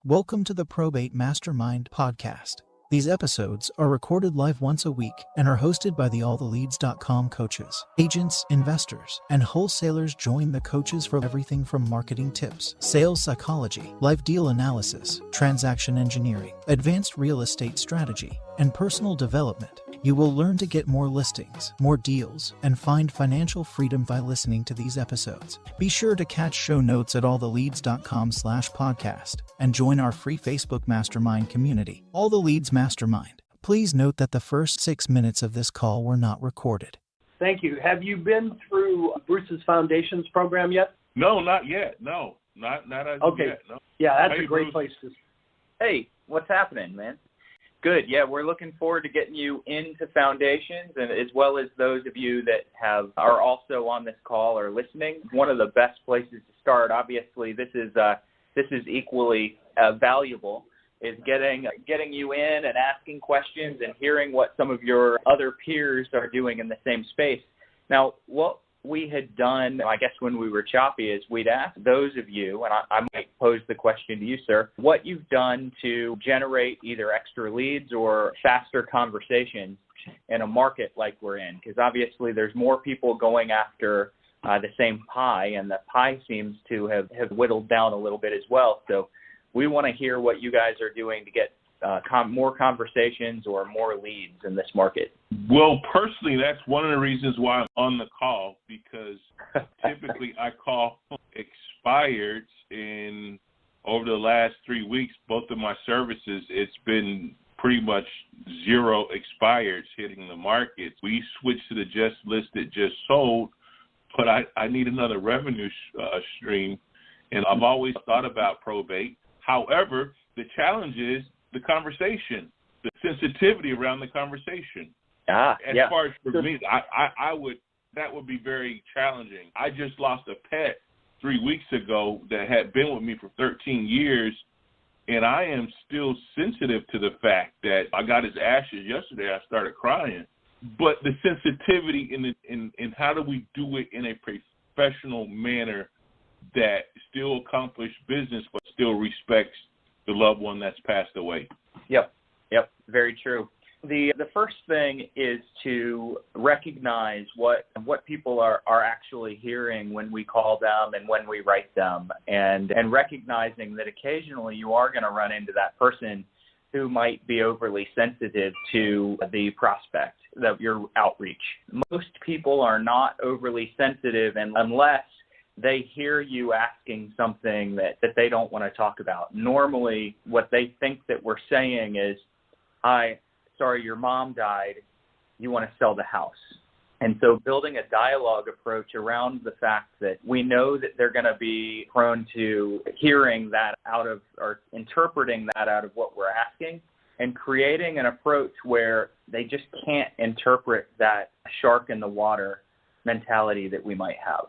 Welcome to the Probate Mastermind podcast. These episodes are recorded live once a week and are hosted by the alltheleads.com coaches. Agents, investors, and wholesalers join the coaches for everything from marketing tips, sales psychology, live deal analysis, transaction engineering, advanced real estate strategy, and personal development. You will learn to get more listings, more deals, and find financial freedom by listening to these episodes. Be sure to catch show notes at alltheleads.com/podcast and join our free Facebook Mastermind community, All the Leads Mastermind. Please note that the first 6 minutes of this call were not recorded. Thank you. Have you been through Bruce's Foundations program yet? No, not yet. No, not as of yet. No. Yeah, that's a great place to. Hey, what's happening, man? Good. Yeah, we're looking forward to getting you into Foundations, and as well as those of you that are also on this call or listening. One of the best places to start, obviously, this is equally valuable, is getting you in and asking questions and hearing what some of your other peers are doing in the same space. Now, what we had done, I guess when we were choppy, is we'd ask those of you, and I might pose the question to you, sir, what you've done to generate either extra leads or faster conversations in a market like we're in. Because obviously there's more people going after the same pie, and the pie seems to have whittled down a little bit as well. So we want to hear what you guys are doing to get more conversations or more leads in this market. Well, personally, that's one of the reasons why I'm on the call, because typically I call expireds, and over the last 3 weeks, both of my services, it's been pretty much zero expireds hitting the market. We switched to the just listed, just sold, but I need another revenue stream, and I've always thought about probate. However, the challenge is the conversation, the sensitivity around the conversation. As far as for me, that would be very challenging. I just lost a pet 3 weeks ago that had been with me for 13 years, and I am still sensitive to the fact that I got his ashes yesterday. I started crying. But the sensitivity in how do we do it in a professional manner that still accomplish business but still respects the loved one that's passed away. Yep, very true. The first thing is to recognize what people are actually hearing when we call them and when we write them, and recognizing that occasionally you are going to run into that person who might be overly sensitive to the prospect of your outreach. Most people are not overly sensitive unless they hear you asking something that they don't want to talk about. Normally, what they think that we're saying is, hi, sorry, your mom died. You want to sell the house. And so building a dialogue approach around the fact that we know that they're going to be prone to hearing that out of, or interpreting that out of what we're asking, and creating an approach where they just can't interpret that shark in the water mentality that we might have.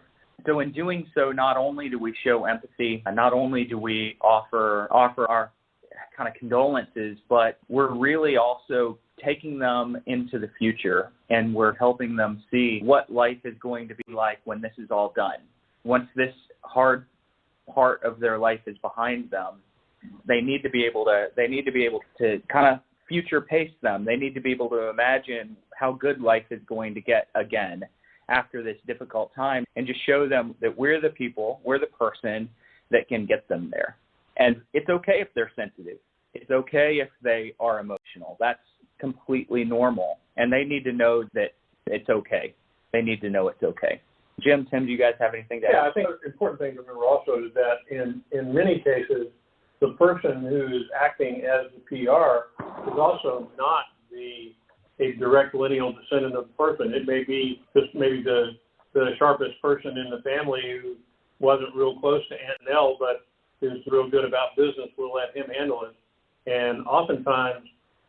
So in doing so, not only do we show empathy, and not only do we offer our kind of condolences, but we're really also taking them into the future, and we're helping them see what life is going to be like when this is all done. Once this hard part of their life is behind them, they need to be able to kind of future pace them. They need to be able to imagine how good life is going to get again after this difficult time, and just show them that we're the people, we're the person that can get them there. And it's okay if they're sensitive. It's okay if they are emotional. That's completely normal. And they need to know that it's okay. They need to know it's okay. Tim, do you guys have anything to add? Yeah, I think the important thing to remember also is that in many cases, the person who's acting as the PR is also not a direct lineal descendant of the person. It may be just maybe the sharpest person in the family who wasn't real close to Aunt Nell, but is real good about business. We'll let him handle it. And oftentimes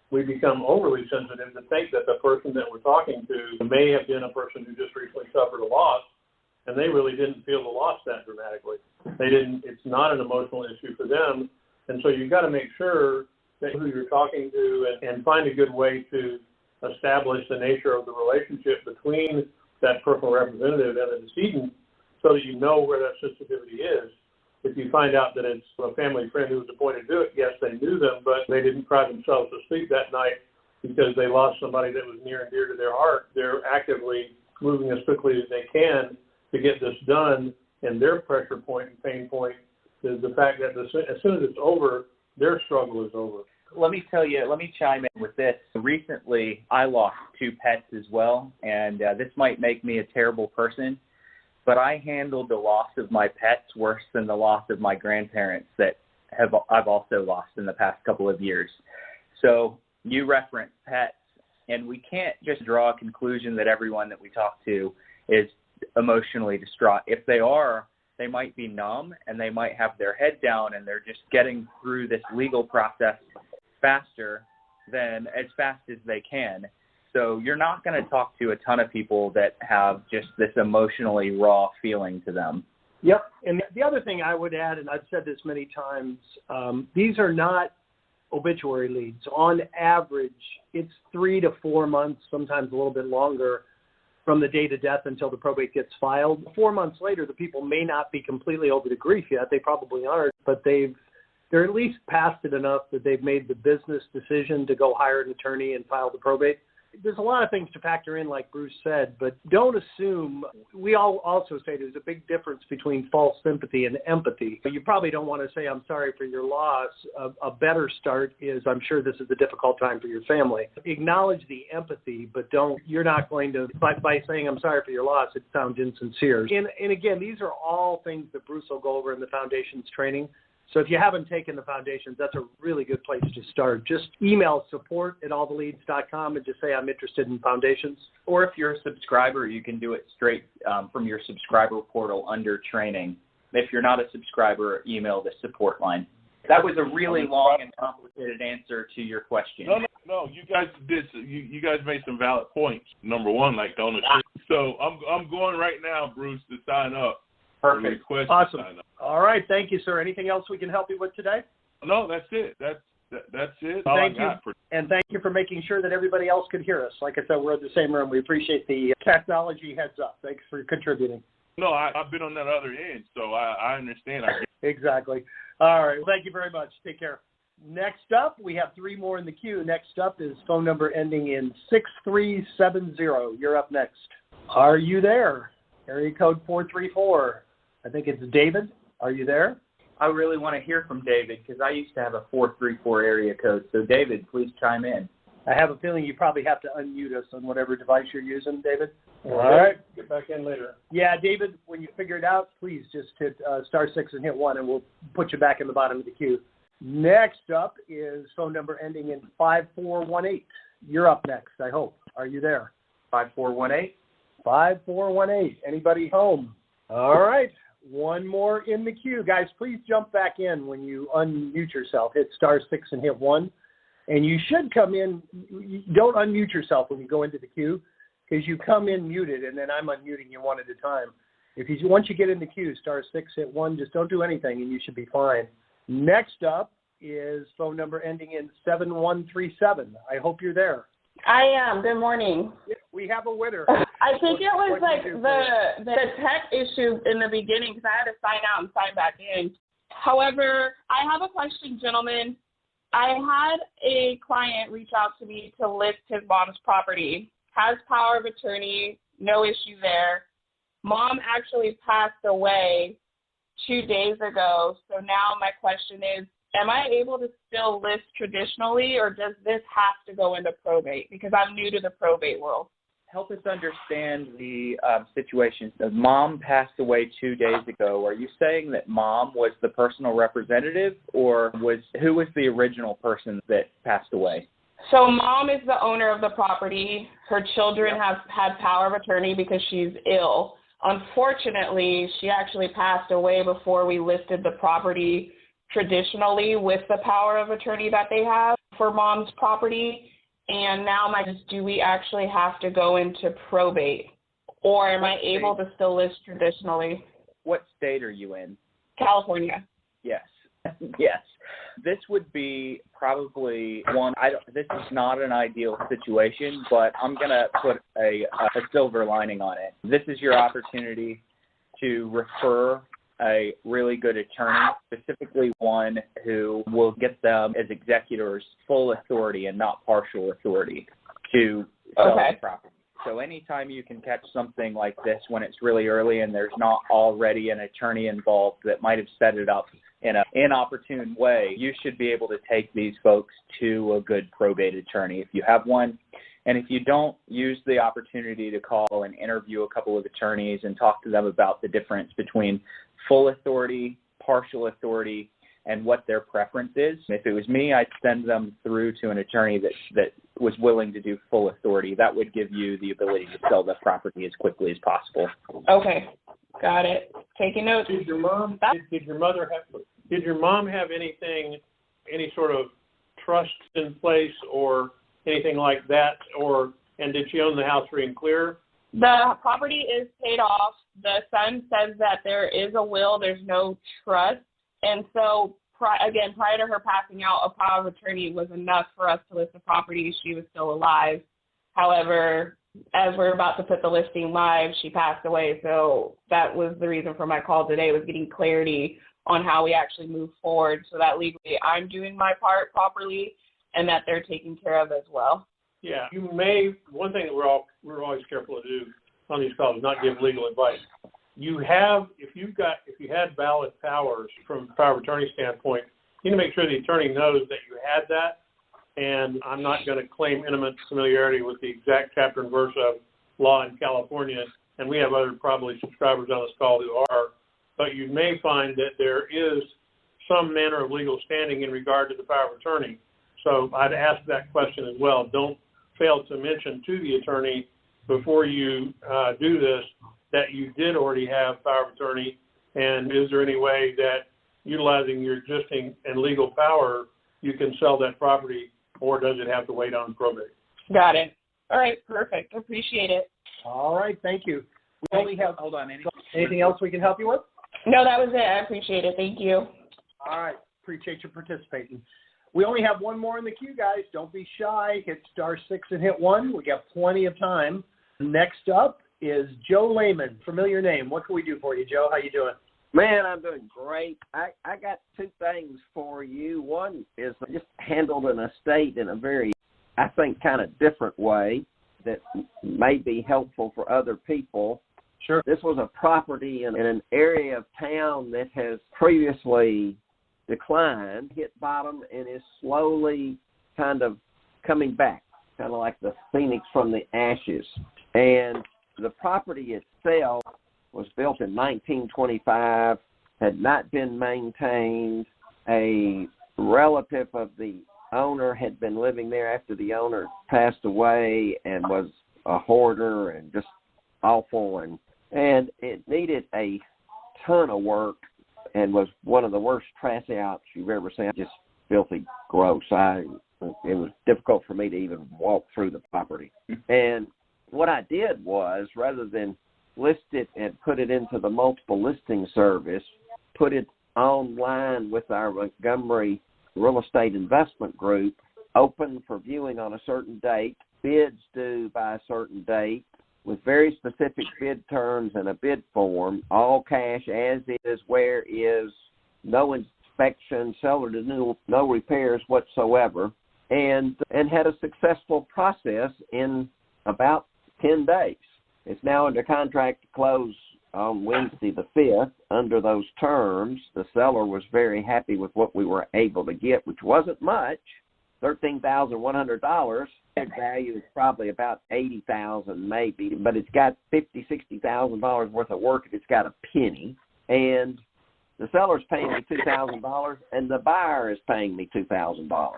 we become overly sensitive to think that the person that we're talking to may have been a person who just recently suffered a loss, and they really didn't feel the loss that dramatically. It's not an emotional issue for them. And so you've got to make sure that who you're talking to and find a good way to establish the nature of the relationship between that personal representative and the decedent, so that you know where that sensitivity is. If you find out that it's a family friend who was appointed to do it, yes, they knew them, but they didn't cry themselves to sleep that night because they lost somebody that was near and dear to their heart. They're actively moving as quickly as they can to get this done, and their pressure point and pain point is the fact that as soon as it's over, their struggle is over. Let me chime in with this. Recently, I lost 2 pets as well, and this might make me a terrible person, but I handled the loss of my pets worse than the loss of my grandparents that I've also lost in the past couple of years. So you referenced pets, and we can't just draw a conclusion that everyone that we talk to is emotionally distraught. If they are, they might be numb, and they might have their head down, and they're just getting through this legal process as fast as they can. So you're not going to talk to a ton of people that have just this emotionally raw feeling to them. Yep. And the other thing I would add, and I've said this many times, these are not obituary leads. On average, it's 3 to 4 months, sometimes a little bit longer, from the date of death until the probate gets filed. 4 months later, the people may not be completely over the grief yet. They probably aren't, but they're at least past it enough that they've made the business decision to go hire an attorney and file the probate. There's a lot of things to factor in, like Bruce said, but don't assume. We all also say there's a big difference between false sympathy and empathy. You probably don't want to say, I'm sorry for your loss. A better start is, I'm sure this is a difficult time for your family. Acknowledge the empathy, but you're not going to, by saying, I'm sorry for your loss, it sounds insincere. And again, these are all things that Bruce will go over in the Foundations training. So if you haven't taken the Foundations, that's a really good place to start. Just email support@alltheleads.com and just say, I'm interested in Foundations. Or if you're a subscriber, you can do it straight from your subscriber portal under training. If you're not a subscriber, email the support line. That was a really long and complicated answer to your question. No. You guys did. You guys made some valid points. Number one, like don't assume. So I'm going right now, Bruce, to sign up. Perfect. Awesome. All right. Thank you, sir. Anything else we can help you with today? No, that's it. That's it. Thank you. And thank you for making sure that everybody else could hear us. Like I said, we're in the same room. We appreciate the technology heads up. Thanks for contributing. No, I've been on that other end, so I understand. Exactly. All right. Well, thank you very much. Take care. Next up, we have 3 more in the queue. Next up is phone number ending in 6370. You're up next. Are you there? Area code 434. I think it's David. Are you there? I really want to hear from David because I used to have a 434 area code. So, David, please chime in. I have a feeling you probably have to unmute us on whatever device you're using, David. All right. Get back in later. Yeah, David, when you figure it out, please just hit *6 and hit 1, and we'll put you back in the bottom of the queue. Next up is phone number ending in 5418. You're up next, I hope. Are you there? 5418? 5418. Anybody home? All right. One more in the queue. Guys, please jump back in when you unmute yourself. Hit *6 and hit 1. And you should come in. Don't unmute yourself when you go into the queue because you come in muted, and then I'm unmuting you one at a time. Once you get in the queue, *6, hit 1. Just don't do anything, and you should be fine. Next up is phone number ending in 7137. I hope you're there. I am. Good morning. We have a winner. I think it was like the tech issue in the beginning because I had to sign out and sign back in. However, I have a question, gentlemen. I had a client reach out to me to list his mom's property. Has power of attorney, no issue there. Mom actually passed away 2 days ago. So now my question is, am I able to still list traditionally, or does this have to go into probate? Because I'm new to the probate world. Help us understand the situation. The mom passed away 2 days ago. Are you saying that mom was the personal representative, or who was the original person that passed away? So mom is the owner of the property. Her children have had power of attorney because she's ill. Unfortunately, she actually passed away before we listed the property traditionally with the power of attorney that they have for mom's property. And now do we actually have to go into probate, or am I able to still list traditionally? What state are you in? California. Yes. Yes. This would be probably one. This is not an ideal situation, but I'm going to put a silver lining on it. This is your opportunity to refer a really good attorney, specifically one who will get them as executors full authority and not partial authority to sell the property. So anytime you can catch something like this when it's really early and there's not already an attorney involved that might have set it up in an inopportune way, you should be able to take these folks to a good probate attorney if you have one. And if you don't, use the opportunity to call and interview a couple of attorneys and talk to them about the difference between full authority, partial authority, and what their preference is. If it was me, I'd send them through to an attorney that was willing to do full authority. That would give you the ability to sell the property as quickly as possible. Okay, got it. Taking notes. Did your mom have any sort of trust in place or anything like that, and did she own the house free and clear? The property is paid off. The son says that there is a will, there's no trust. And so, prior to her passing out, a power of attorney was enough for us to list the property. She was still alive. However, as we're about to put the listing live, she passed away. So that was the reason for my call today, was getting clarity on how we actually move forward so that legally I'm doing my part properly and that they're taken care of as well. Yeah, one thing that we're always careful to do on these calls is not give legal advice. If you had valid powers from a power of attorney standpoint, you need to make sure the attorney knows that you had that. And I'm not going to claim intimate familiarity with the exact chapter and verse of law in California, and we have other probably subscribers on this call who are, but you may find that there is some manner of legal standing in regard to the power of attorney. So I'd ask that question as well. Don't fail to mention to the attorney before you do this that you did already have power of attorney, and is there any way that utilizing your existing and legal power you can sell that property, or does it have to wait on probate? Got it. All right, perfect. Appreciate it. All right, thank you. We only have, hold on, anything else we can help you with? No, that was it. I appreciate it. Thank you. All right, appreciate you participating. We only have one more in the queue, guys. Don't be shy. Hit *6 and hit 1. We got plenty of time. Next up is Joe Lehman. Familiar name. What can we do for you, Joe? How you doing? Man, I'm doing great. I got two things for you. One is I just handled an estate in a very, I think, kind of different way that may be helpful for other people. Sure. This was a property in an area of town that has previously declined, hit bottom, and is slowly kind of coming back, kind of like the phoenix from the ashes. And the property itself was built in 1925, had not been maintained. A relative of the owner had been living there after the owner passed away and was a hoarder and just awful. And it needed a ton of work and was one of the worst trash outs you've ever seen. Just filthy, gross. It was difficult for me to even walk through the property. And what I did was, rather than list it and put it into the multiple listing service, put it online with our Montgomery Real Estate Investment Group, open for viewing on a certain date, bids due by a certain date, with very specific bid terms and a bid form, all cash as is, where is, no inspection, seller to no repairs whatsoever, and had a successful process in about 10 days. It's now under contract to close on Wednesday the 5th under those terms. The seller was very happy with what we were able to get, which wasn't much, $13,100. Its value is probably about $80,000 maybe, but it's got $50,000, $60,000 worth of work if it's got a penny. And the seller's paying me $2,000, and the buyer is paying me $2,000.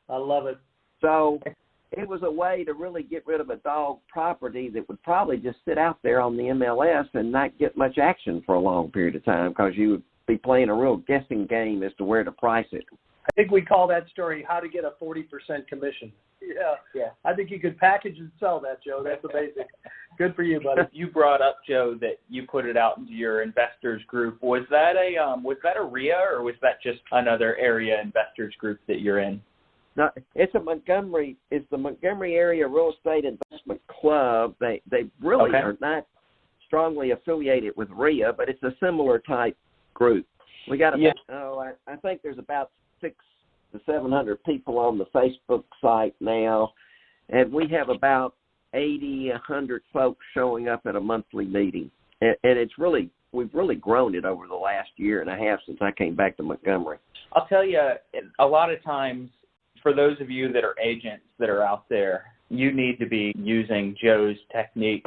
I love it. So it was a way to really get rid of a dog property that would probably just sit out there on the MLS and not get much action for a long period of time, because you would be playing a real guessing game as to where to price it. I think we call that story how to get a 40% commission. Yeah. I think you could package and sell that, Joe. That's amazing. Good for you, buddy. You brought up, Joe, that you put it out into your investors group. Was that a RIA, or was that just another area investors group that you're in? No, it's the Montgomery Area Real Estate Investment Club. They really are not strongly affiliated with RIA, but it's a similar type group. We got about, I think there's about 600 to 700 people on the Facebook site now, and we have about 80, 100 folks showing up at a monthly meeting. And it's really, we've really grown it over the last year and a half since I came back to Montgomery. I'll tell you, a lot of times, for those of you that are agents that are out there, you need to be using Joe's technique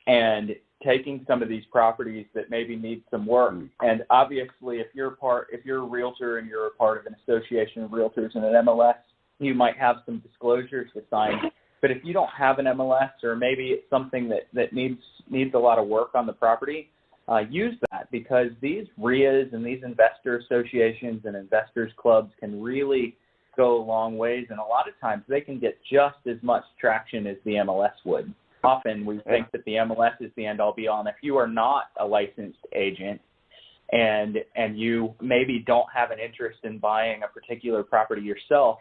and taking some of these properties that maybe need some work. And obviously, if you're a realtor and you're a part of an association of realtors and an MLS, you might have some disclosures to sign. But if you don't have an MLS, or maybe it's something that needs a lot of work on the property, use that, because these RIAs and these investor associations and investors clubs can really go a long ways, and a lot of times they can get just as much traction as the MLS would. Often we think that the MLS is the end-all be-all, and if you are not a licensed agent and you maybe don't have an interest in buying a particular property yourself,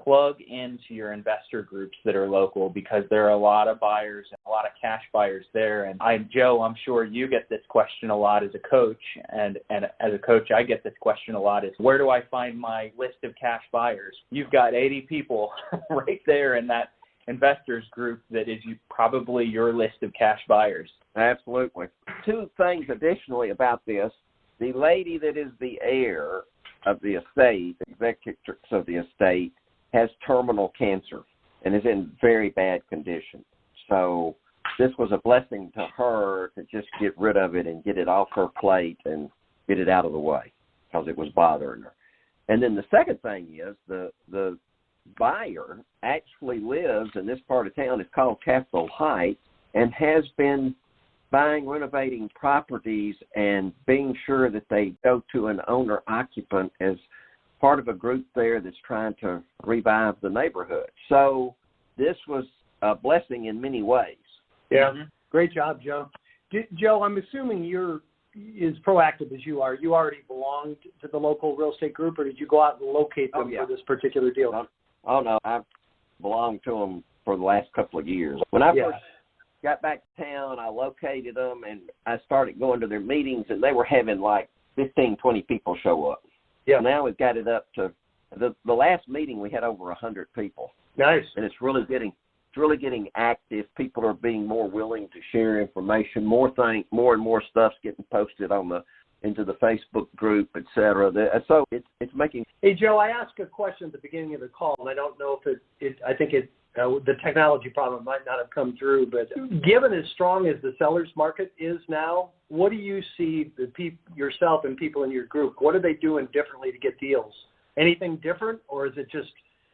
plug into your investor groups that are local, because there are a lot of buyers and a lot of cash buyers there. And Joe, I'm sure you get this question a lot as a coach, and as a coach, I get this question a lot, is where do I find my list of cash buyers? You've got 80 people right there in that investors group that is probably your list of cash buyers. Absolutely. Two things additionally about this. The lady that is the heir of the estate, executrix of the estate, has terminal cancer and is in very bad condition. So this was a blessing to her to just get rid of it and get it off her plate and get it out of the way, because it was bothering her. And then the second thing is the buyer actually lives in this part of town. It's called Capitol Heights, and has been buying, renovating properties and being sure that they go to an owner-occupant as part of a group there that's trying to revive the neighborhood. So this was a blessing in many ways. Yeah, great job, Joe. Joe, I'm assuming you're as proactive as you are. You already belonged to the local real estate group, or did you go out and locate them for this particular deal? Oh, no, I've belonged to them for the last couple of years. When I first got back to town, I located them, and I started going to their meetings, and they were having like 15, 20 people show up. Yeah. Now we've got it up to the last meeting we had over 100 people. Nice. And it's really getting active. People are being more willing to share information. More and more stuff's getting posted into the Facebook group, et cetera. So it's making. Hey, Joe, I asked a question at the beginning of the call, and I don't know if I think the technology problem might not have come through, but given as strong as the seller's market is now, what do you see yourself and people in your group, what are they doing differently to get deals? Anything different, or is it just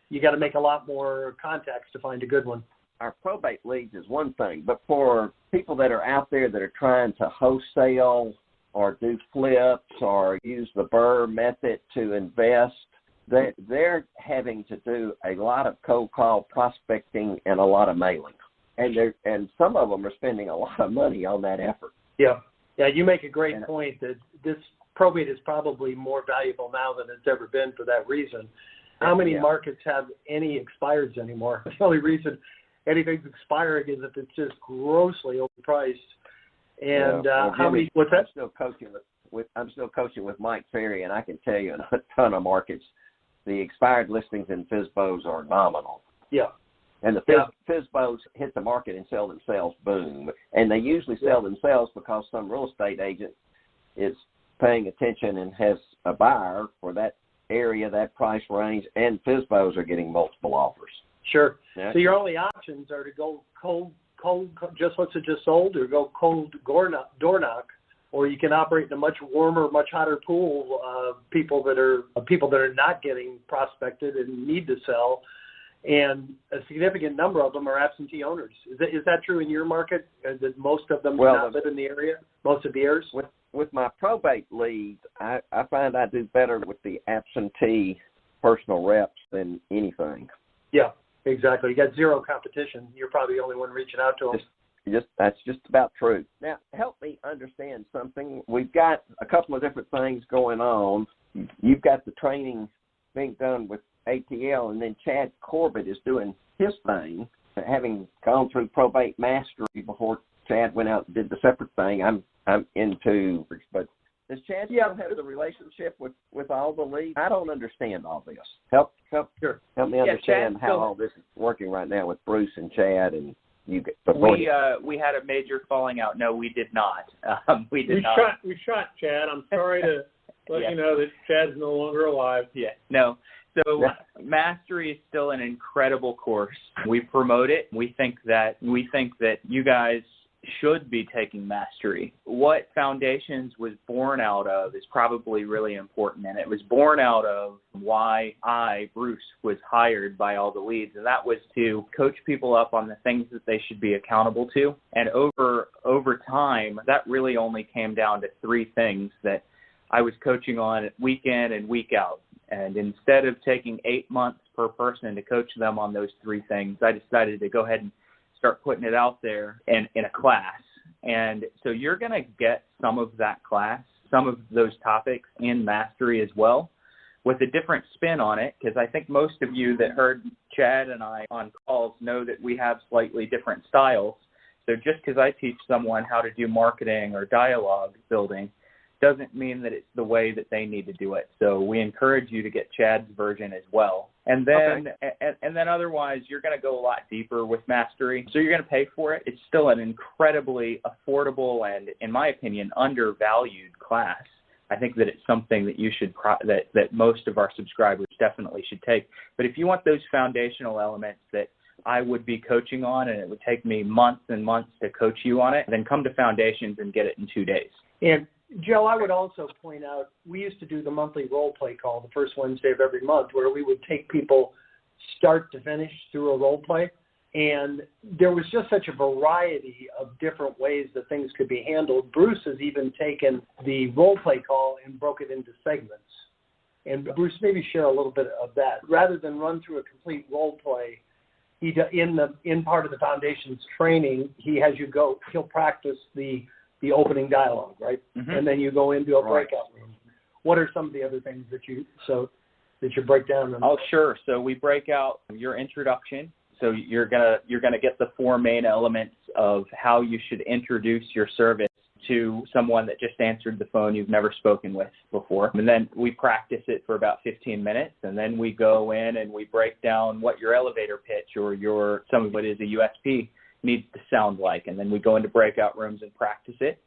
you got to make a lot more contacts to find a good one? Our probate leads is one thing, but for people that are out there that are trying to wholesale or do flips or use the BRRRR method to invest, they're having to do a lot of cold call prospecting and a lot of mailing. And some of them are spending a lot of money on that effort. Yeah. Yeah, you make a great point that this probate is probably more valuable now than it's ever been for that reason. How many markets have any expireds anymore? The only reason anything's expiring is if it's just grossly overpriced. And how many? What's that? I'm still coaching with Mike Ferry, and I can tell you in a ton of markets, the expired listings in FSBOs are nominal. Yeah. And the FSBOs hit the market and sell themselves, boom. And they usually sell themselves because some real estate agent is paying attention and has a buyer for that area, that price range, and FSBOs are getting multiple offers. Sure. Yeah. So your only options are to go cold, just what's it just sold, or go cold door knock, or you can operate in a much warmer, much hotter pool of people that are not getting prospected and need to sell, and a significant number of them are absentee owners. Is that true in your market? That most of them do not live in the area? Most of the heirs? With my probate leads, I find I do better with the absentee personal reps than anything. Yeah, exactly. You got zero competition. You're probably the only one reaching out to them. That's just about true. Now, help me understand something. We've got a couple of different things going on. You've got the training being done with ATL, and then Chad Corbett is doing his thing, having gone through Probate Mastery before Chad went out and did the separate thing. I'm into, but Does Chad still have the relationship with all the leads? I don't understand all this. Help me understand how all this is working right now with Bruce and Chad and you. We had a major falling out. No, we did not. We shot Chad. I'm sorry to let you know that Chad's no longer alive. Yeah. No. So Mastery is still an incredible course. We promote it. We think that you guys should be taking Mastery. What Foundations was born out of is probably really important, and it was born out of why Bruce, was hired by all the leads, and that was to coach people up on the things that they should be accountable to. And over time, that really only came down to three things that I was coaching on week in and week out. And instead of taking 8 months per person to coach them on those three things, I decided to go ahead and start putting it out there in a class. And so you're going to get some of that class, some of those topics in Mastery as well, with a different spin on it, because I think most of you that heard Chad and I on calls know that we have slightly different styles. So just because I teach someone how to do marketing or dialogue building doesn't mean that it's the way that they need to do it. So we encourage you to get Chad's version as well. And then and then otherwise, you're going to go a lot deeper with Mastery. So you're going to pay for it. It's still an incredibly affordable and, in my opinion, undervalued class. I think that it's something that you should that most of our subscribers definitely should take. But if you want those foundational elements that I would be coaching on, and it would take me months and months to coach you on it, then come to Foundations and get it in 2 days. And Joe, I would also point out, we used to do the monthly role play call the first Wednesday of every month, where we would take people start to finish through a role play. And there was just such a variety of different ways that things could be handled. Bruce has even taken the role play call and broke it into segments. And Bruce, maybe share a little bit of that. Rather than run through a complete role play, in part of the Foundations training, he'll practice the opening dialogue, right? Mm-hmm. And then you go into a breakout room. What are some of the other things that you break down? Oh, sure. So we break out your introduction. So you're gonna get the four main elements of how you should introduce your service to someone that just answered the phone you've never spoken with before. And then we practice it for about 15 minutes, and then we go in and we break down what your elevator pitch or some of it is a USP needs to sound like. And then we go into breakout rooms and practice it.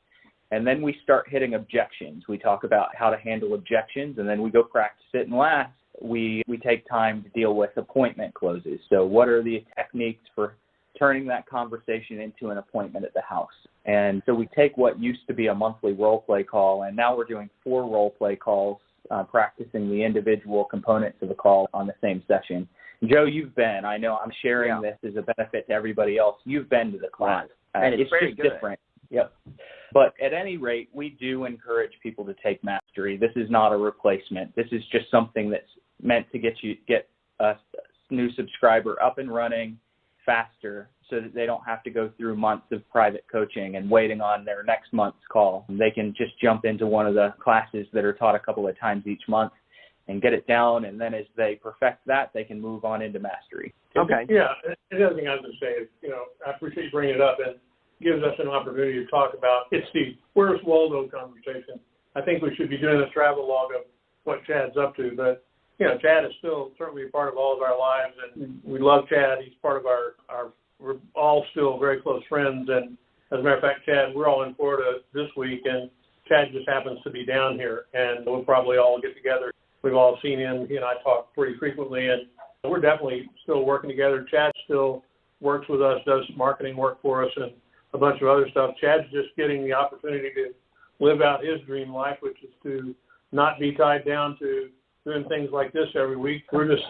And then we start hitting objections. We talk about how to handle objections, and then we go practice it. And last, we take time to deal with appointment closes. So what are the techniques for turning that conversation into an appointment at the house? And so we take what used to be a monthly role play call, and now we're doing 4 role play calls, practicing the individual components of the call on the same session. Joe, you've been. I know I'm sharing this as a benefit to everybody else. You've been to the class. And it's very just different. Yep. But at any rate, we do encourage people to take Mastery. This is not a replacement. This is just something that's meant to get a new subscriber up and running faster, so that they don't have to go through months of private coaching and waiting on their next month's call. They can just jump into one of the classes that are taught a couple of times each month and get it down, and then as they perfect that, they can move on into Mastery. Okay. Yeah, the other thing I was going to say is, I appreciate you bringing it up, and gives us an opportunity to talk about, it's the where's Waldo conversation. I think we should be doing a travel log of what Chad's up to, but, Chad is still certainly a part of all of our lives, and we love Chad. He's part of we're all still very close friends, and as a matter of fact, Chad, we're all in Florida this week, and Chad just happens to be down here, and we'll probably all get together. We've all seen him. He and I talk pretty frequently, and we're definitely still working together. Chad still works with us, does marketing work for us, and a bunch of other stuff. Chad's just getting the opportunity to live out his dream life, which is to not be tied down to doing things like this every week. We're just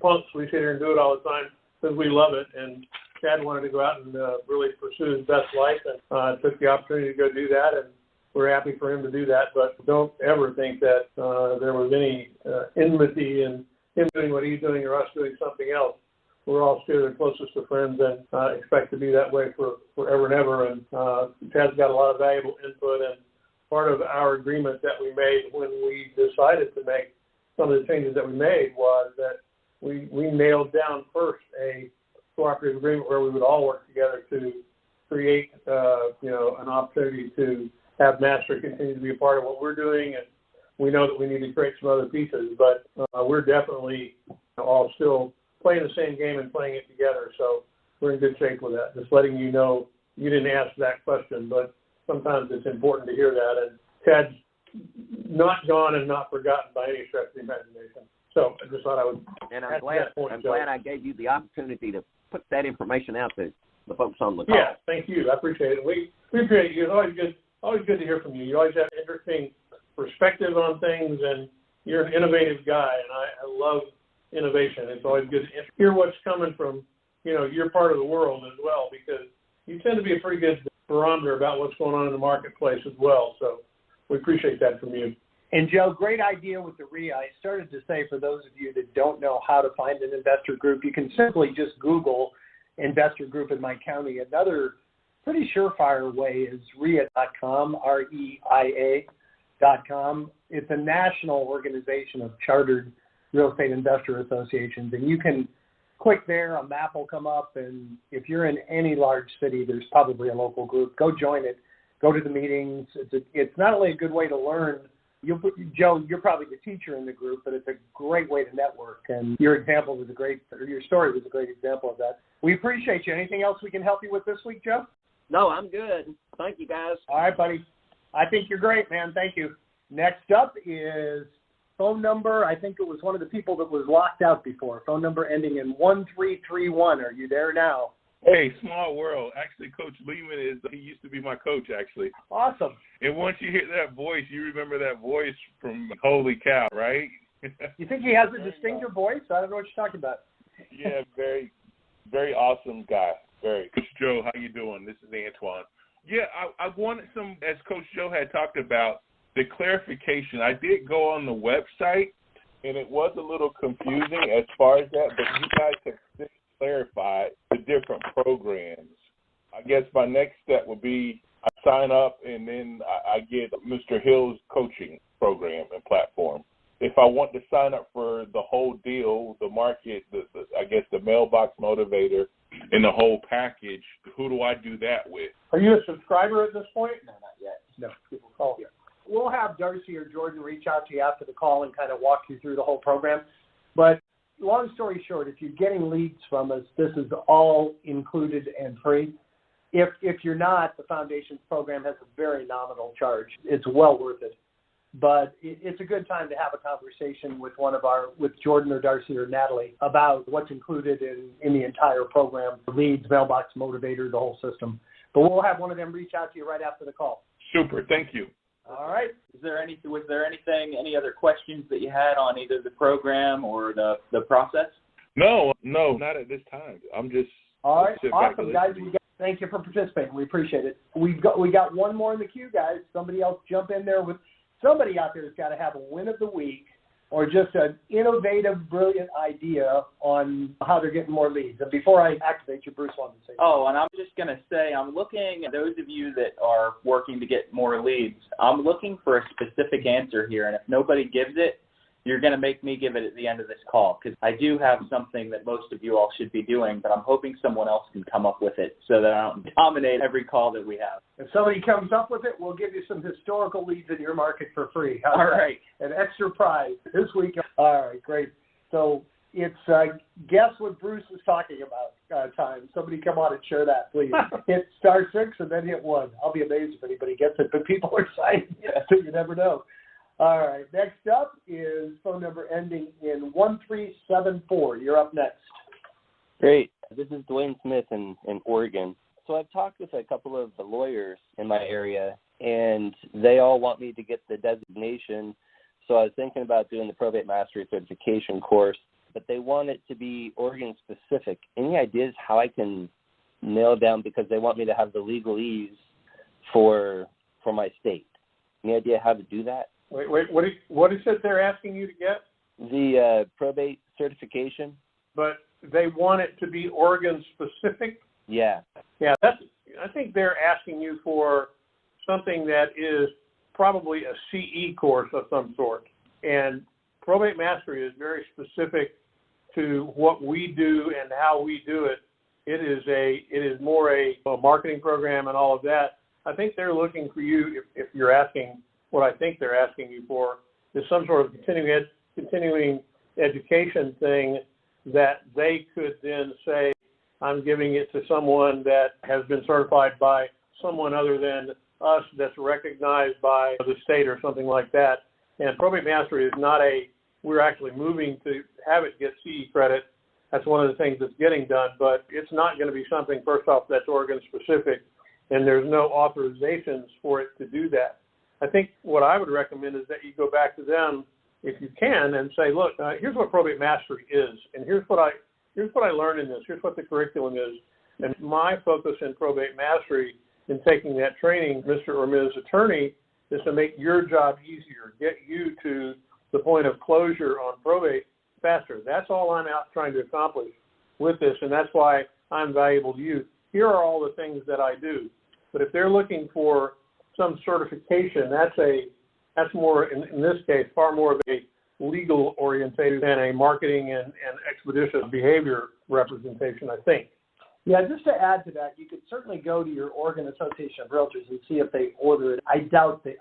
punks. We sit here and do it all the time because we love it. And Chad wanted to go out and really pursue his best life, and took the opportunity to go do that. And we're happy for him to do that. But don't ever think that there was any enmity in him doing what he's doing or us doing something else. We're all still the closest of friends, and expect to be that way for forever and ever. And Chad's got a lot of valuable input, and part of our agreement that we made when we decided to make some of the changes that we made was that we nailed down first a cooperative agreement where we would all work together to create, an opportunity to have Master continue to be a part of what we're doing, and we know that we need to create some other pieces, but we're definitely all still playing the same game and playing it together, so we're in good shape with that. Just letting you know, you didn't ask that question, but sometimes it's important to hear that, and Ted's not gone and not forgotten by any stretch of the imagination. So I just thought I would. And I'm glad I gave you the opportunity to put that information out to the folks on the call. Yeah, thank you. I appreciate it. We appreciate you. It's always good to hear from you. You always have interesting perspective on things, and you're an innovative guy, and I love innovation. It's always good to hear what's coming from, your part of the world as well, because you tend to be a pretty good barometer about what's going on in the marketplace as well. So we appreciate that from you. And Joe, great idea with the RIA. I started to say, for those of you that don't know how to find an investor group, you can simply just Google investor group in my county. Another pretty surefire way is RIA.com, REIA.com. It's a national organization of chartered real estate investor associations, and you can click there, a map will come up, and if you're in any large city, there's probably a local group. Go join it. Go to the meetings. It's not only a good way to learn. Joe, you're probably the teacher in the group, but it's a great way to network. And your story was a great example of that. We appreciate you. Anything else we can help you with this week, Joe? No, I'm good. Thank you, guys. All right, buddy. I think you're great, man. Thank you. Next up is phone number. I think it was one of the people that was locked out before. Phone number ending in 1331. Are you there now? Hey, small world. Actually, Coach Lehman he used to be my coach, actually. Awesome. And once you hear that voice, you remember that voice from Holy Cow, right? You think he has a distinctive voice? I don't know what you're talking about. Yeah, very, very awesome guy. Very. Coach Joe, how you doing? This is Antoine. Yeah, I wanted some, as Coach Joe had talked about, the clarification. I did go on the website, and it was a little confusing as far as that, but you guys have clarified the different programs. I guess my next step would be I sign up and then I get Mr. Hill's coaching program and platform. If I want to sign up for the whole deal, the market, I guess the mailbox motivator and the whole package, who do I do that with? Are you a subscriber at this point? No, not yet. No. Oh, yeah. We'll have Darcy or Jordan reach out to you after the call and kind of walk you through the whole program. But long story short, if you're getting leads from us, this is all included and free. If you're not, the Foundations program has a very nominal charge. It's well worth it. But it's a good time to have a conversation with with Jordan or Darcy or Natalie about what's included in the entire program, leads, mailbox motivator, the whole system. But we'll have one of them reach out to you right after the call. Super. Thank you. All right. Was there any other questions that you had on either the program or the process? No, not at this time. I'm just all right. Awesome, guys. Thank you for participating. We appreciate it. We got one more in the queue, guys. Somebody else jump in there with somebody out there has got to have a win of the week or just an innovative, brilliant idea on how they're getting more leads. And before I activate you, Bruce wanted to say something. Oh, and I'm just going to say, I'm looking at those of you that are working to get more leads. I'm looking for a specific answer here, and if nobody gives it, you're going to make me give it at the end of this call, because I do have something that most of you all should be doing, but I'm hoping someone else can come up with it so that I don't dominate every call that we have. If somebody comes up with it, we'll give you some historical leads in your market for free. All right. An extra prize this week. All right, great. So it's guess what Bruce was talking about time. Somebody come on and share that, please. Hit *6 and then hit 1. I'll be amazed if anybody gets it, but people are signing it, so you never know. All right, next up is phone number ending in 1374. You're up next. Great. This is Dwayne Smith in Oregon. So I've talked with a couple of the lawyers in my area, and they all want me to get the designation. So I was thinking about doing the Probate Mastery Certification course, but they want it to be Oregon-specific. Any ideas how I can nail down, because they want me to have the legalese for my state? Any idea how to do that? Wait, what is it they're asking you to get? The probate certification. But they want it to be Oregon-specific? Yeah. Yeah, I think they're asking you for something that is probably a CE course of some sort. And Probate Mastery is very specific to what we do and how we do it. It is more a marketing program and all of that. I think they're looking for you, if you're asking what I think they're asking you for, is some sort of continuing education thing that they could then say, I'm giving it to someone that has been certified by someone other than us that's recognized by the state or something like that. And Probate Mastery is not we're actually moving to have it get CE credit. That's one of the things that's getting done, but it's not going to be something, first off, that's Oregon specific, and there's no authorizations for it to do that. I think what I would recommend is that you go back to them, if you can, and say, look, here's what Probate Mastery is, and here's what I learned in this. Here's what the curriculum is. And my focus in Probate Mastery in taking that training, Mr. or Ms. Attorney, is to make your job easier, get you to the point of closure on probate faster. That's all I'm out trying to accomplish with this, and that's why I'm valuable to you. Here are all the things that I do. But if they're looking for some certification, that's more, in this case, far more of a legal orientation than a marketing and expeditious behavior representation, I think. Yeah, just to add to that, you could certainly go to your Oregon Association of Realtors and see if they order it. I doubt they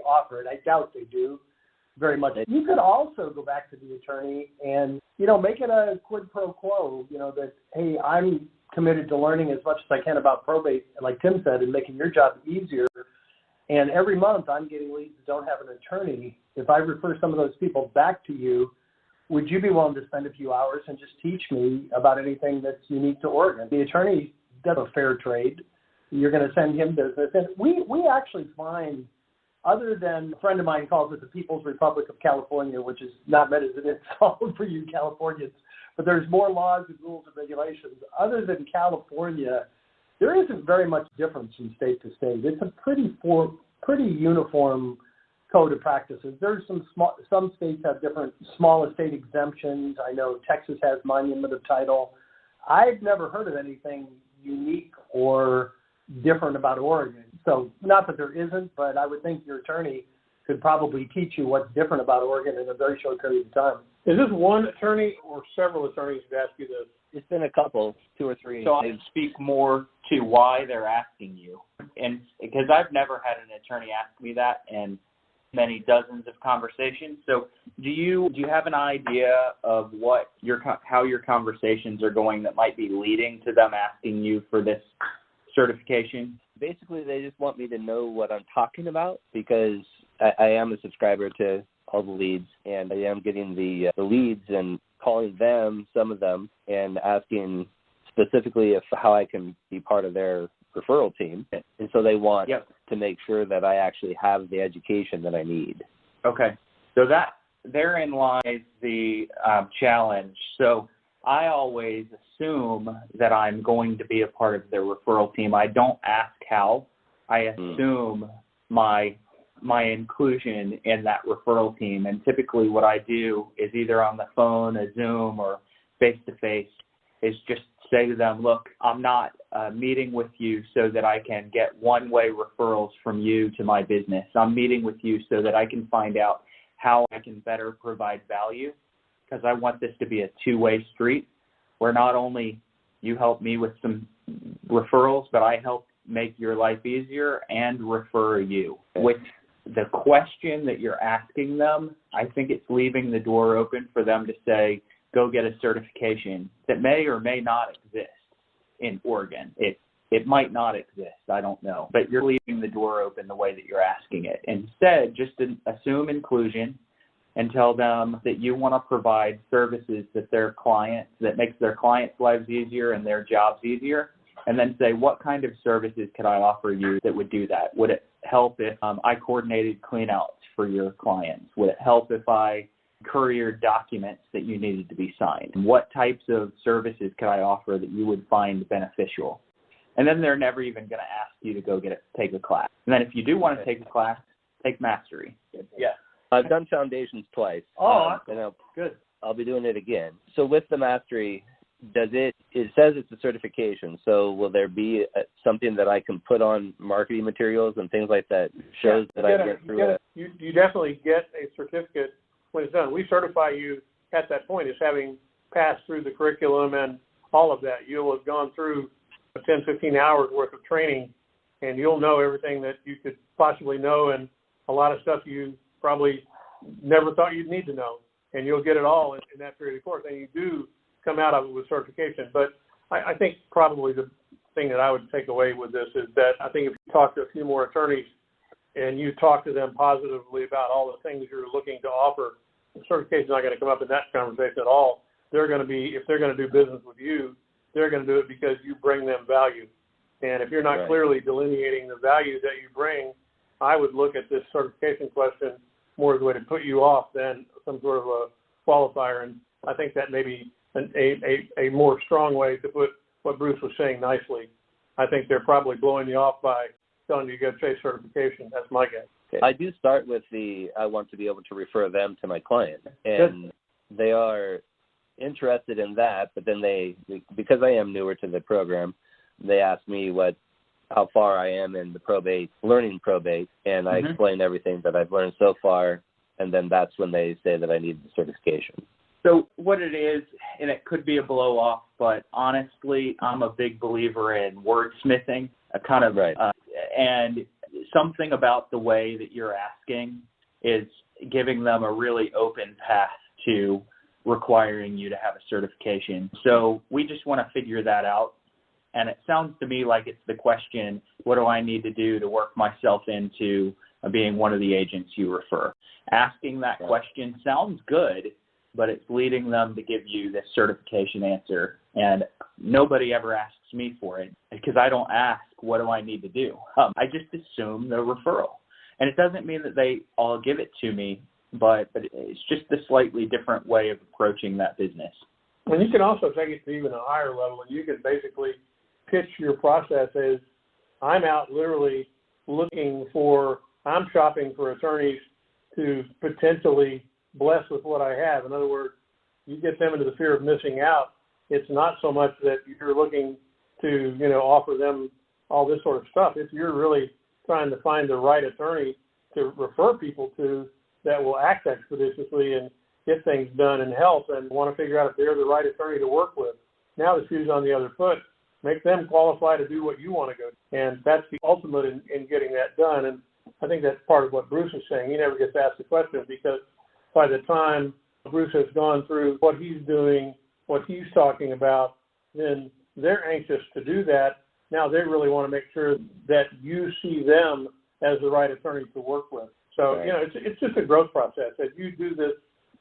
offer it. I doubt they do very much. You could also go back to the attorney and, make it a quid pro quo, that, hey, I'm committed to learning as much as I can about probate, like Tim said, and making your job easier. And every month I'm getting leads that don't have an attorney. If I refer some of those people back to you, would you be willing to spend a few hours and just teach me about anything that's unique to Oregon? The attorney does a fair trade. You're going to send him business. And we actually find, other than a friend of mine calls it the People's Republic of California, which is not meant as an insult for you Californians, but there's more laws and rules and regulations. Other than California, there isn't very much difference from state to state. It's a pretty uniform code of practices. There's some states have different small estate exemptions. I know Texas has monument of title. I've never heard of anything unique or different about Oregon. So not that there isn't, but I would think your attorney could probably teach you what's different about Oregon in a very short period of time. Is this one attorney or several attorneys who ask you this? It's been a couple, 2 or 3. So I speak more to why they're asking you. And because I've never had an attorney ask me that, and many dozens of conversations. So do you have an idea of how your conversations are going that might be leading to them asking you for this certification? Basically, they just want me to know what I'm talking about, because I am a subscriber to all the leads, and I am getting the leads and calling them, some of them, and asking specifically how I can be part of their referral team. And so they want to make sure that I actually have the education that I need. Okay. So therein lies the challenge. So I always assume that I'm going to be a part of their referral team. I don't ask how. I assume my inclusion in that referral team. And typically what I do is either on the phone, a Zoom, or face-to-face, is just say to them, look, I'm not meeting with you so that I can get one-way referrals from you to my business. I'm meeting with you so that I can find out how I can better provide value, because I want this to be a two-way street where not only you help me with some referrals, but I help make your life easier and refer you. With the question that you're asking them, I think it's leaving the door open for them to say, go get a certification that may or may not exist in Oregon. It might not exist. I don't know. But you're leaving the door open the way that you're asking it. Instead, just assume inclusion and tell them that you want to provide services that makes their clients' lives easier and their jobs easier. And then say, what kind of services could I offer you that would do that? Would it help if I coordinated cleanouts for your clients? Would it help if I couriered documents that you needed to be signed? What types of services could I offer that you would find beneficial? And then they're never even going to ask you to go take a class. And then if you do want to take a class, take Mastery. Yeah. I've done Foundations twice. And good. I'll be doing it again. So with the Mastery, it says it's a certification, so will there be something that I can put on marketing materials and things like that shows that I get through it? You definitely get a certificate when it's done. We certify you at that point as having passed through the curriculum and all of that. You'll have gone through 10, 15 hours worth of training and you'll know everything that you could possibly know, and a lot of stuff you probably never thought you'd need to know, and you'll get it all in that period of course, and you do come out of it with certification. But I think probably the thing that I would take away with this is that I think if you talk to a few more attorneys and you talk to them positively about all the things you're looking to offer, the certification's not going to come up in that conversation at all. They're going to be, if they're going to do business with you, they're going to do it because you bring them value. And if you're not clearly delineating the value that you bring, I would look at this certification question more as a way to put you off than some sort of a qualifier. And I think that may be a more strong way to put what Bruce was saying nicely. I think they're probably blowing you off by telling you to go chase certification. That's my guess. Okay. I do start with I want to be able to refer them to my client. And they are interested in that, but then because I am newer to the program, they ask me how far I am in the learning probate, and I explain everything that I've learned so far, and then that's when they say that I need the certification. So what it is, and it could be a blow off, but honestly, I'm a big believer in wordsmithing, and something about the way that you're asking is giving them a really open path to requiring you to have a certification. So we just want to figure that out. And it sounds to me like it's the question, what do I need to do to work myself into being one of the agents you refer? Asking that question sounds good, but it's leading them to give you this certification answer. And nobody ever asks me for it because I don't ask, what do I need to do? I just assume the referral. And it doesn't mean that they all give it to me, but it's just a slightly different way of approaching that business. And you can also take it to even a higher level, and you can basically pitch your process as, I'm out literally I'm shopping for attorneys to potentially bless with what I have. In other words, you get them into the fear of missing out. It's not so much that you're looking to, offer them all this sort of stuff. If you're really trying to find the right attorney to refer people to that will act expeditiously and get things done and help, and want to figure out if they're the right attorney to work with. Now the shoe's on the other foot. Make them qualify to do what you want to go do. And that's the ultimate in getting that done. And I think that's part of what Bruce is saying. He never gets asked the question because by the time Bruce has gone through what he's doing, what he's talking about, then they're anxious to do that. Now they really want to make sure that you see them as the right attorney to work with. So, it's just a growth process. As you do this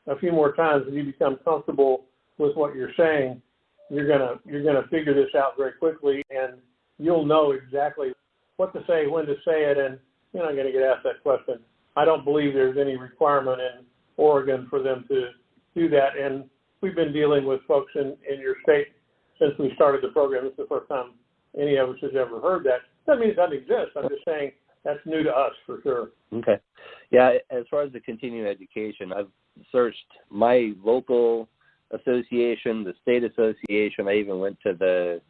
a few more times and you become comfortable with what you're saying, you're gonna figure this out very quickly, and you'll know exactly what to say, when to say it, and you're not going to get asked that question. I don't believe there's any requirement in Oregon for them to do that, and we've been dealing with folks in your state since we started the program. This is the first time any of us has ever heard that. Doesn't mean it doesn't exist. I'm just saying that's new to us for sure. Okay. Yeah, as far as the continuing education, I've searched my local association, the state association. I even went to the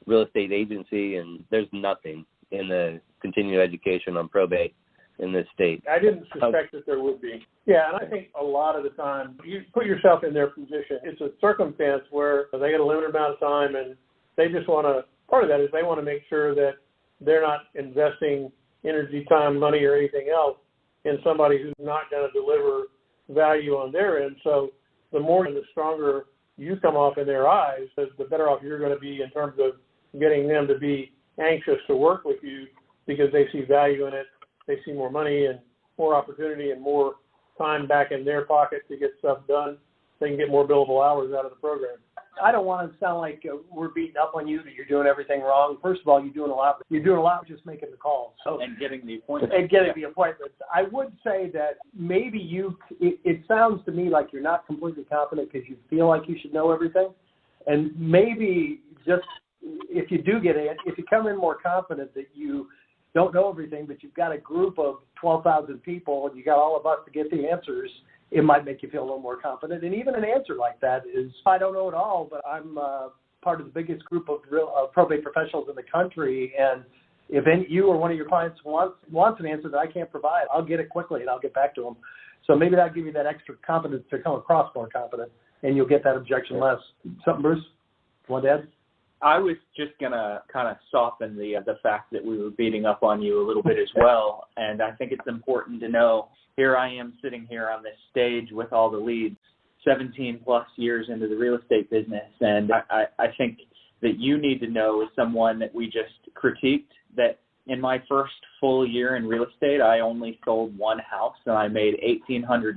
real estate agency, and there's nothing in the continuing education on probate in this state. I didn't suspect that there would be. Yeah, and I think a lot of the time, you put yourself in their position. It's a circumstance where they get a limited amount of time, and they just want to, part of that is they want to make sure that they're not investing energy, time, money, or anything else in somebody who's not going to deliver value on their end. So the more and the stronger you come off in their eyes, the better off you're going to be in terms of getting them to be anxious to work with you because they see value in it. They see more money and more opportunity and more time back in their pocket to get stuff done. They can get more billable hours out of the program. I don't want to sound like we're beating up on you that you're doing everything wrong. First of all, you're doing a lot with just making the calls. And getting the appointments. The appointments. I would say that maybe it sounds to me like you're not completely confident because you feel like you should know everything. And maybe just if you do get in, if you come in more confident that you don't know everything, but you've got a group of 12,000 people and you got all of us to get the answers, it might make you feel a little more confident. And even an answer like that is, I don't know it all, but I'm part of the biggest group of probate professionals in the country. And if you or one of your clients wants an answer that I can't provide, I'll get it quickly and I'll get back to them. So maybe that'll give you that extra confidence to come across more confident, and you'll get that objection less. Something, Bruce? Want to add? I was just going to kind of soften the fact that we were beating up on you a little bit as well. And I think it's important to know, here I am sitting here on this stage with all the leads, 17 plus years into the real estate business. And I think that you need to know, as someone that we just critiqued, that in my first full year in real estate, I only sold one house and I made $1,800,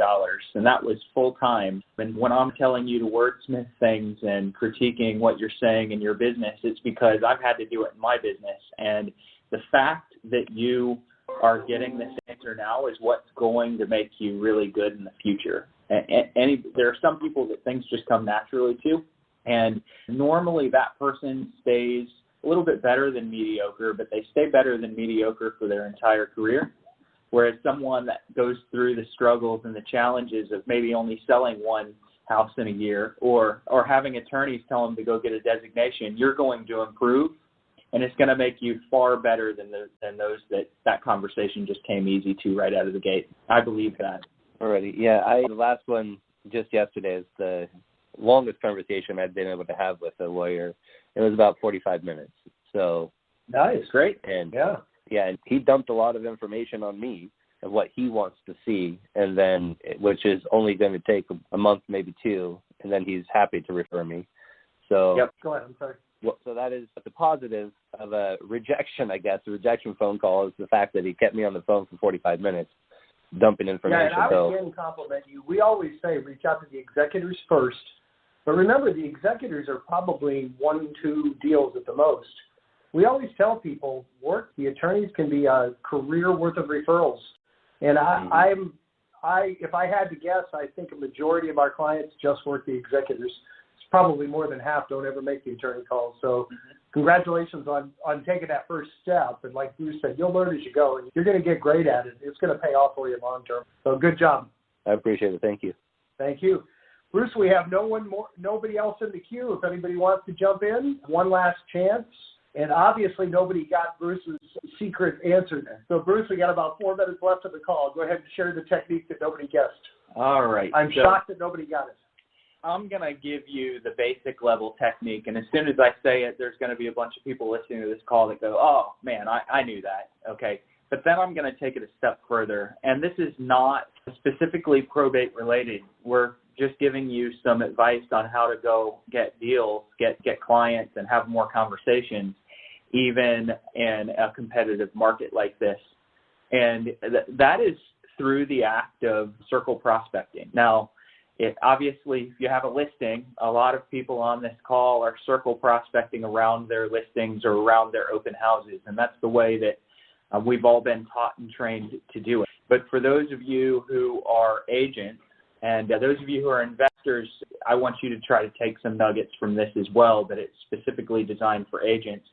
and that was full time. And when I'm telling you to wordsmith things and critiquing what you're saying in your business, it's because I've had to do it in my business. And the fact that you are getting this answer now is what's going to make you really good in the future. There are some people that things just come naturally to, and normally that person stays a little bit better than mediocre, but they stay better than mediocre for their entire career. Whereas someone that goes through the struggles and the challenges of maybe only selling one house in a year, or having attorneys tell them to go get a designation, you're going to improve, and it's going to make you far better than those that conversation just came easy to right out of the gate. I believe that. Alrighty. Yeah, the last one just yesterday is the longest conversation I've been able to have with a lawyer. It was about 45 minutes. So nice, great. And and he dumped a lot of information on me of what he wants to see, and then which is only going to take a month, maybe two, and then he's happy to refer me. So go ahead. I'm sorry. Well, so that is the positive of a rejection, I guess. A rejection phone call is the fact that he kept me on the phone for 45 minutes, dumping information. Yeah, and I would again compliment you. We always say reach out to the executors first. But remember, the executors are probably 1-2 deals at the most. We always tell people, the attorneys can be a career worth of referrals. And if I had to guess, I think a majority of our clients just work the executors. It's probably more than half don't ever make the attorney calls. So congratulations on taking that first step. And like Bruce said, you'll learn as you go, and you're going to get great at it. It's going to pay off for you long term. So good job. I appreciate it. Thank you. Thank you. Bruce, we have nobody else in the queue. If anybody wants to jump in, one last chance. And obviously nobody got Bruce's secret answer there. So Bruce, we got about 4 minutes left of the call. Go ahead and share the technique that nobody guessed. All right. I'm shocked that nobody got it. I'm going to give you the basic level technique. And as soon as I say it, there's going to be a bunch of people listening to this call that go, oh, man, I knew that. Okay. But then I'm going to take it a step further. And this is not specifically probate related. We're just giving you some advice on how to go get deals, get clients, and have more conversations, even in a competitive market like this. And that is through the act of circle prospecting. Now, obviously, if you have a listing, a lot of people on this call are circle prospecting around their listings or around their open houses, and that's the way that we've all been taught and trained to do it. But for those of you who are agents and those of you who are investors, I want you to try to take some nuggets from this as well, but it's specifically designed for agents.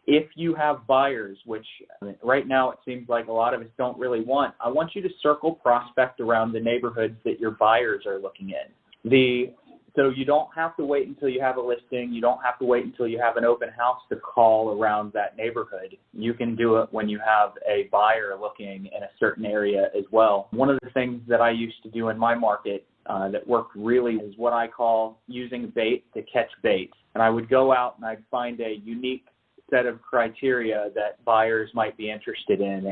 If you have buyers, which right now it seems like a lot of us don't really want, I want you to circle prospect around the neighborhoods that your buyers are looking in. So you don't have to wait until you have a listing. You don't have to wait until you have an open house to call around that neighborhood. You can do it when you have a buyer looking in a certain area as well. One of the things that I used to do in my market that worked really is what I call using bait to catch bait. And I would go out and I'd find a unique set of criteria that buyers might be interested in.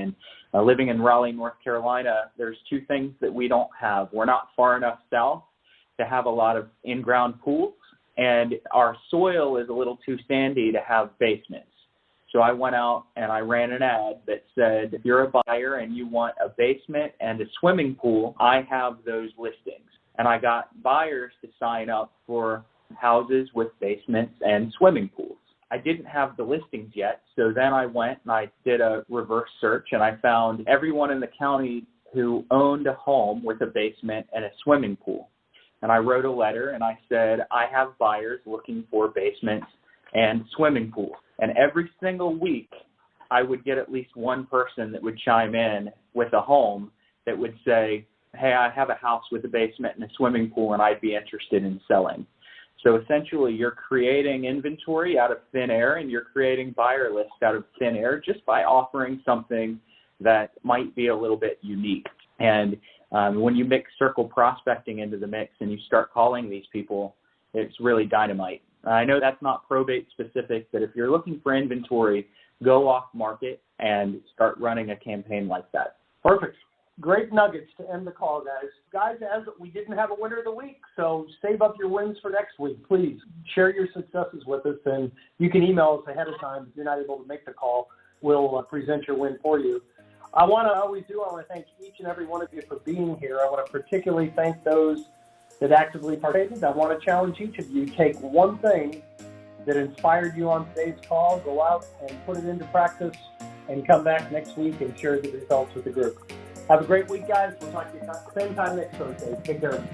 And living in Raleigh, North Carolina, there's two things that we don't have. We're not far enough south to have a lot of in-ground pools, and our soil is a little too sandy to have basements. So I went out and I ran an ad that said, if you're a buyer and you want a basement and a swimming pool, I have those listings. And I got buyers to sign up for houses with basements and swimming pools. I didn't have the listings yet, so then I went and I did a reverse search, and I found everyone in the county who owned a home with a basement and a swimming pool. And I wrote a letter and I said, I have buyers looking for basements and swimming pools. And every single week, I would get at least one person that would chime in with a home that would say, hey, I have a house with a basement and a swimming pool and I'd be interested in selling. So essentially, you're creating inventory out of thin air, and you're creating buyer lists out of thin air just by offering something that might be a little bit unique. And when you mix circle prospecting into the mix and you start calling these people, it's really dynamite. I know that's not probate specific, but if you're looking for inventory, go off market and start running a campaign like that. Perfect. Great nuggets to end the call, guys. Guys, as we didn't have a winner of the week, so save up your wins for next week. Please share your successes with us, and you can email us ahead of time if you're not able to make the call. We'll present your win for you. I want to thank each and every one of you for being here. I want to particularly thank those that actively participated. I want to challenge each of you, take one thing that inspired you on today's call, go out and put it into practice, and come back next week and share the results with the group. Have a great week, guys. We'll talk to you same time next Thursday. Take care.